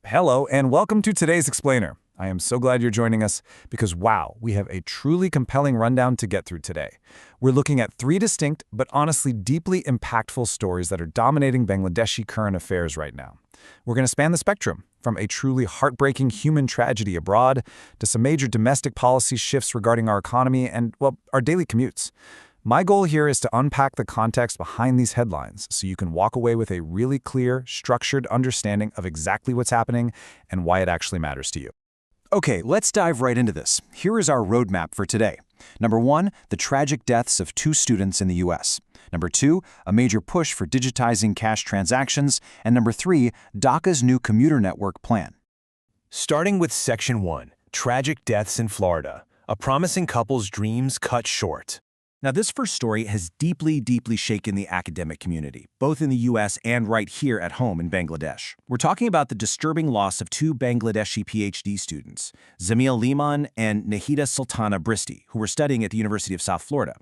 Hello, and welcome to today's Explainer. I am so glad you're joining us because, wow, we have a truly compelling rundown to get through today. We're looking at three distinct, but honestly deeply impactful stories that are dominating Bangladeshi current affairs right now. We're going to span the spectrum, from a truly heartbreaking human tragedy abroad to some major domestic policy shifts regarding our economy and, well, our daily commutes. My goal here is to unpack the context behind these headlines so you can walk away with a really clear, structured understanding of exactly what's happening and why it actually matters to you. Okay, let's dive right into this. Here is our roadmap for today. Number 1, the tragic deaths of 2 students in the U.S. Number 2, a major push for digitizing cash transactions. And number 3, DACA's new commuter network plan. Starting with Section 1, tragic deaths in Florida. A promising couple's dreams cut short. Now, this first story has deeply shaken the academic community, both in the U.S. and right here at home in Bangladesh. We're talking about the disturbing loss of 2 Bangladeshi PhD students, Zamil Liman and Nahida Sultana Bristi, who were studying at the University of South Florida.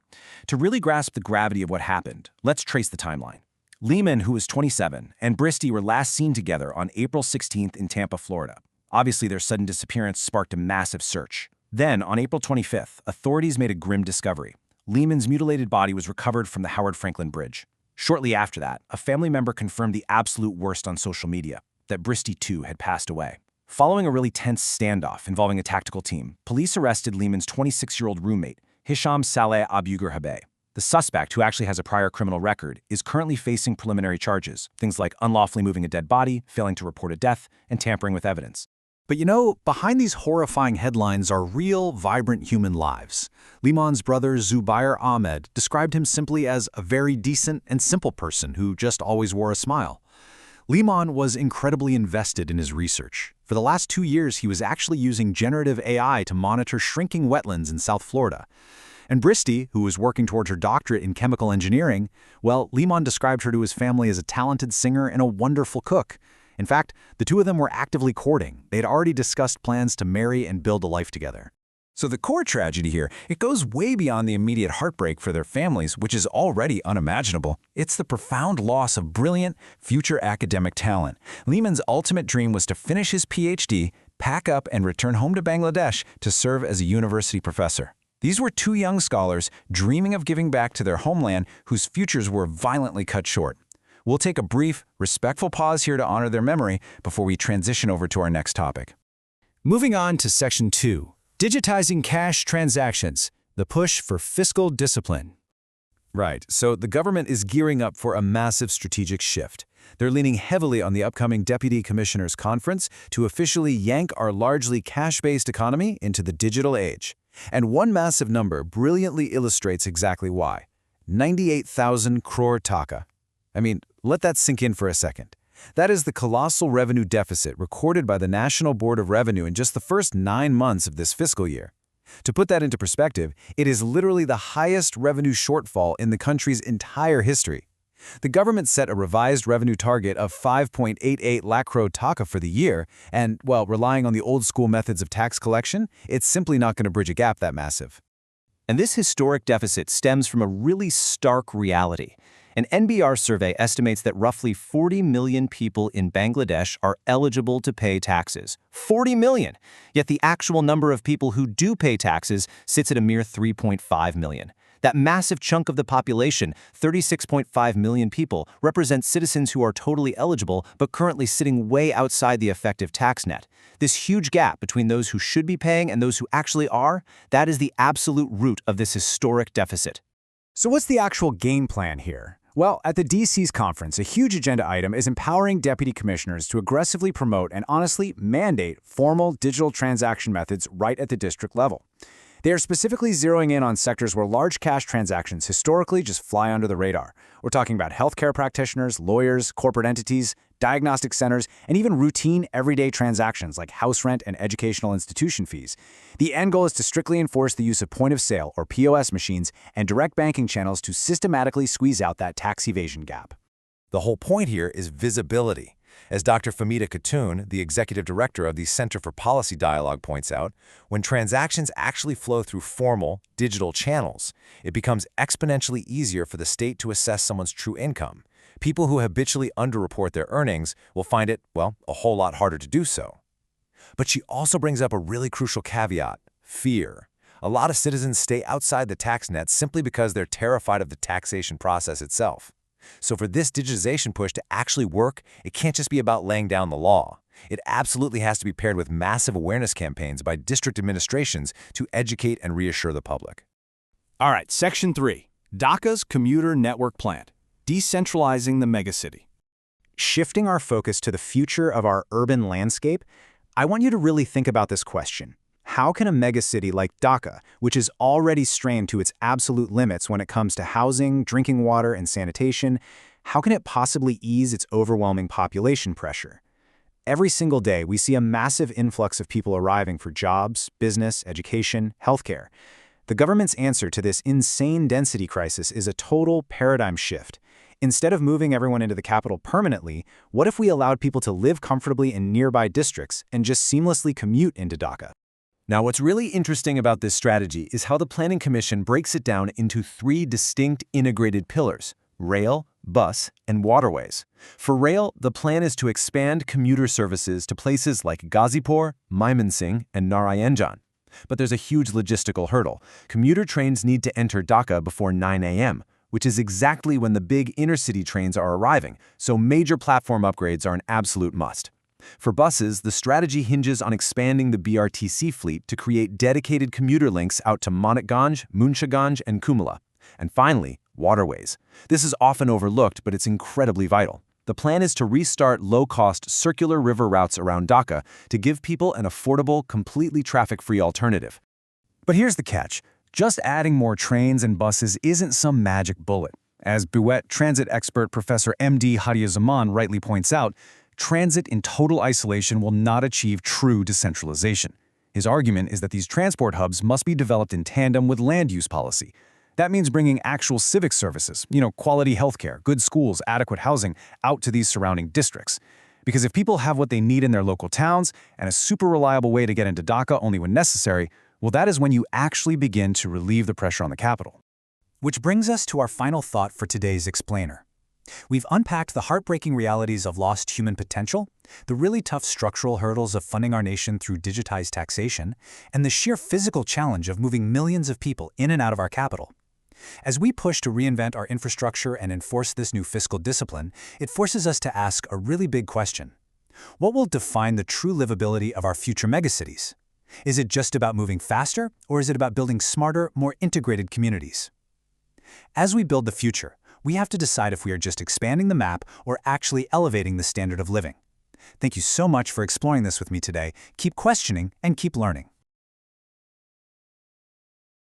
To really grasp the gravity of what happened, let's trace the timeline. Liman, who was 27, and Bristi were last seen together on April 16th in Tampa, Florida. Obviously, their sudden disappearance sparked a massive search. Then, on April 25th, authorities made a grim discovery. Lehman's mutilated body was recovered from the Howard Franklin Bridge. Shortly after that, a family member confirmed the absolute worst on social media, that Bristi too had passed away. Following a really tense standoff involving a tactical team, police arrested Lehman's 26-year-old roommate, Hisham Saleh Abughurhabeh. The suspect, who actually has a prior criminal record, is currently facing preliminary charges, things like unlawfully moving a dead body, failing to report a death, and tampering with evidence. But you know, behind these horrifying headlines are real, vibrant human lives. Liman's brother Zubair Ahmed described him simply as a very decent and simple person who just always wore a smile. Liman was incredibly invested in his research. For the last 2 years, he was actually using generative AI to monitor shrinking wetlands in South Florida. And Bristi, who was working towards her doctorate in chemical engineering, well, Liman described her to his family as a talented singer and a wonderful cook. In fact, the two of them were actively courting. They had already discussed plans to marry and build a life together. So the core tragedy here, it goes way beyond the immediate heartbreak for their families, which is already unimaginable. It's the profound loss of brilliant, future academic talent. Lehman's ultimate dream was to finish his PhD, pack up, and return home to Bangladesh to serve as a university professor. These were 2 young scholars dreaming of giving back to their homeland whose futures were violently cut short. We'll take a brief, respectful pause here to honor their memory before we transition over to our next topic. Moving on to Section 2, digitizing cash transactions, the push for fiscal discipline. Right, so the government is gearing up for a massive strategic shift. They're leaning heavily on the upcoming Deputy Commissioners Conference to officially yank our largely cash-based economy into the digital age. And one massive number brilliantly illustrates exactly why. 98,000 crore taka. I mean, let that sink in for a second. That is the colossal revenue deficit recorded by the National Board of Revenue in just the first 9 months of this fiscal year. To put that into perspective, it is literally the highest revenue shortfall in the country's entire history. The government set a revised revenue target of 5.88 lakh crore taka for the year, and, well, relying on the old-school methods of tax collection, it's simply not going to bridge a gap that massive. And this historic deficit stems from a really stark reality. An NBR survey estimates that roughly 40 million people in Bangladesh are eligible to pay taxes. 40 million! Yet the actual number of people who do pay taxes sits at a mere 3.5 million. That massive chunk of the population, 36.5 million people, represents citizens who are totally eligible but currently sitting way outside the effective tax net. This huge gap between those who should be paying and those who actually are, that is the absolute root of this historic deficit. So what's the actual game plan here? Well, at the DC's conference, a huge agenda item is empowering deputy commissioners to aggressively promote and honestly mandate formal digital transaction methods right at the district level. They are specifically zeroing in on sectors where large cash transactions historically just fly under the radar. We're talking about healthcare practitioners, lawyers, corporate entities, diagnostic centers, and even routine everyday transactions like house rent and educational institution fees. The end goal is to strictly enforce the use of point-of-sale or POS machines and direct banking channels to systematically squeeze out that tax evasion gap. The whole point here is visibility. As Dr. Famida Khatun, the executive director of the Center for Policy Dialogue, points out, when transactions actually flow through formal, digital channels, it becomes exponentially easier for the state to assess someone's true income, People who habitually underreport their earnings will find it, well, a whole lot harder to do so. But she also brings up a really crucial caveat: fear. A lot of citizens stay outside the tax net simply because they're terrified of the taxation process itself. So for this digitization push to actually work, it can't just be about laying down the law. It absolutely has to be paired with massive awareness campaigns by district administrations to educate and reassure the public. All right, Section 3, DACA's Commuter Network Plan, decentralizing the megacity. Shifting our focus to the future of our urban landscape, I want you to really think about this question. How can a megacity like Dhaka, which is already strained to its absolute limits when it comes to housing, drinking water, and sanitation, how can it possibly ease its overwhelming population pressure? Every single day, we see a massive influx of people arriving for jobs, business, education, healthcare. The government's answer to this insane density crisis is a total paradigm shift. Instead of moving everyone into the capital permanently, what if we allowed people to live comfortably in nearby districts and just seamlessly commute into Dhaka? Now, what's really interesting about this strategy is how the Planning Commission breaks it down into 3 distinct integrated pillars: rail, bus, and waterways. For rail, the plan is to expand commuter services to places like Ghazipur, Mymensingh, and Narayanjan. But there's a huge logistical hurdle. Commuter trains need to enter Dhaka before 9 a.m., which is exactly when the big intercity trains are arriving, so major platform upgrades are an absolute must. For buses, the strategy hinges on expanding the BRTC fleet to create dedicated commuter links out to Manikganj, Munshiganj, and Kumala. And finally, waterways. This is often overlooked, but it's incredibly vital. The plan is to restart low-cost circular river routes around Dhaka to give people an affordable, completely traffic-free alternative. But here's the catch. Just adding more trains and buses isn't some magic bullet. As Buet transit expert Professor M.D. Hadiazaman rightly points out, transit in total isolation will not achieve true decentralization. His argument is that these transport hubs must be developed in tandem with land use policy. That means bringing actual civic services, quality healthcare, good schools, adequate housing, out to these surrounding districts. Because if people have what they need in their local towns and a super reliable way to get into Dhaka only when necessary, well, that is when you actually begin to relieve the pressure on the capital. Which brings us to our final thought for today's explainer. We've unpacked the heartbreaking realities of lost human potential, the really tough structural hurdles of funding our nation through digitized taxation, and the sheer physical challenge of moving millions of people in and out of our capital. As we push to reinvent our infrastructure and enforce this new fiscal discipline, it forces us to ask a really big question. What will define the true livability of our future megacities? Is it just about moving faster, or is it about building smarter, more integrated communities? As we build the future, we have to decide if we are just expanding the map or actually elevating the standard of living. Thank you so much for exploring this with me today. Keep questioning and keep learning.